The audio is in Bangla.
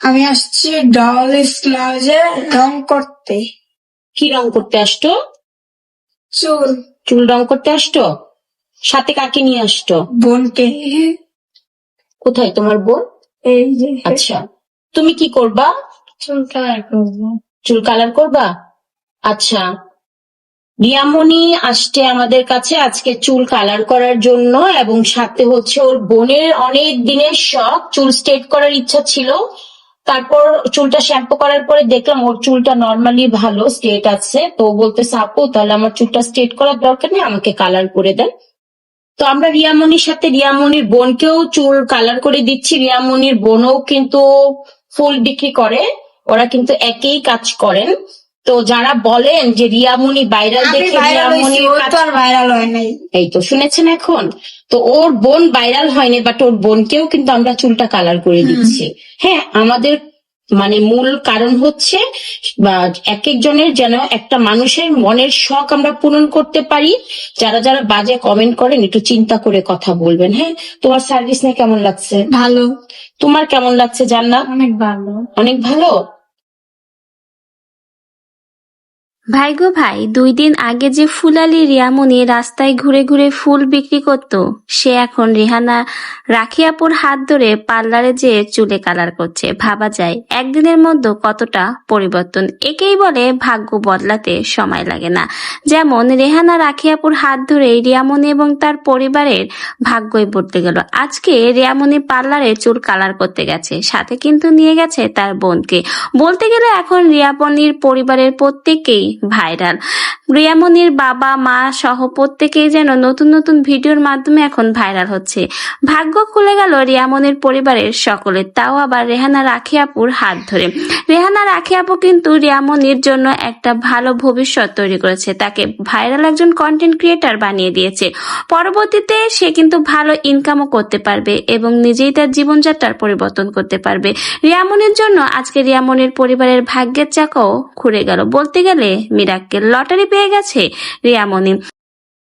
আমি আসছি ডল স্লাজে রং করতে। কি রং করতে আসতো? চুল। চুল রং করতে আসতো? সাথে কাকে নিয়ে আসতো? বোনকে। কোথায় তোমার বোন? এই যে আচ্ছা, তুমি কি করবা? চুল কালার করবো। চুল কালার করবা? আচ্ছা, রিয়ামণি আসছে আমাদের কাছে আজকে চুল কালার করার জন্য, এবং সাথে হচ্ছে ওর বোনের অনেক দিনের শখ, চুল স্ট্রেট করার ইচ্ছা ছিল। তারপর চুলটা শ্যাম্পু করার পরে দেখলাম ওর চুলটা নর্মালি ভালো স্ট্রেট আছে, তো ও বলতেছে আপু তাহলে আমার চুলটা স্ট্রেট করার দরকার নেই, আমাকে কালার করে দেন। তো আমরা রিয়ামণির সাথে রিয়ামণির বোনকেও চুল কালার করে দিচ্ছি। রিয়ামণির বোনও কিন্তু ফুল বিক্রি করে, ওরা কিন্তু একই কাজ করেন। তো যারা বলেন যে রিয়ামণি ভাইরাল আমি দেখে ভাইরাল হয়েছি, রিয়ামণির ও কাজ, তো আর ভাইরাল হয় নাই। এই তো শুনেছেন এখন। তো ওর বোন ভাইরাল হয়নি, বাট ওর বোনকেও কিন্তু আমরা চুলটা কালার করে দিচ্ছি। হ্যাঁ, আমাদের মানে মূল কারণ হচ্ছে বা এক একজনের যেন একটা মানুষের মনের শখ আমরা পূরণ করতে পারি। যারা যারা বাজে কমেন্ট করেন একটু চিন্তা করে কথা বলবেন। হ্যাঁ, তোমার সার্ভিস নিয়ে কেমন লাগছে? ভালো। তোমার কেমন লাগছে জান্নাত? অনেক ভালো। অনেক ভালো। ভাই গো ভাই, 2 দিন আগে যে ফুলালি রিয়ামণি রাস্তায় ঘুরে ঘুরে ফুল বিক্রি করত, সে এখন রেহানা রাখি আপুর হাত ধরে পার্লারে যেয়ে চুলে কালার করছে। ভাবা যায় একদিনের মধ্যে কতটা পরিবর্তন। একেই বলে ভাগ্য বদলাতে সময় লাগে না। যেমন রেহানা রাখি আপুর হাত ধরে রিয়ামণি এবং তার পরিবারের ভাগ্যই বদলে গেল। আজকে রিয়ামণি পার্লারে চুল কালার করতে গেছে, সাথে কিন্তু নিয়ে গেছে তার বোনকে। বলতে গেলে এখন রিয়ামণির পরিবারের প্রত্যেকেই ভাইরাল। রিয়ামণির বাবা মা সহ প্রত্যেকেই যেন নতুন নতুন ভিডিওর মাধ্যমে এখন ভাইরাল হচ্ছে। ভাগ্য খুলে গেল রিয়ামণির পরিবারের সকলের, তাও আবার রেহানা রাখি আপুর হাত ধরে। রেহানা রাখি আপু কিন্তু রিয়ামণির জন্য একটা ভালো ভবিষ্যৎ তৈরি করেছে, তাকে ভাইরাল একজন কন্টেন্ট ক্রিয়েটার বানিয়ে দিয়েছে। পরবর্তীতে সে কিন্তু ভালো ইনকামও করতে পারবে এবং নিজেই তার জীবনযাত্রার পরিবর্তন করতে পারবে। রিয়ামণির জন্য আজকে রিয়ামণির পরিবারের ভাগ্যের চাকাও ঘুরে গেল। বলতে গেলে মিরাক্কেল, লটারি পেয়ে গেছে রিয়ামণি।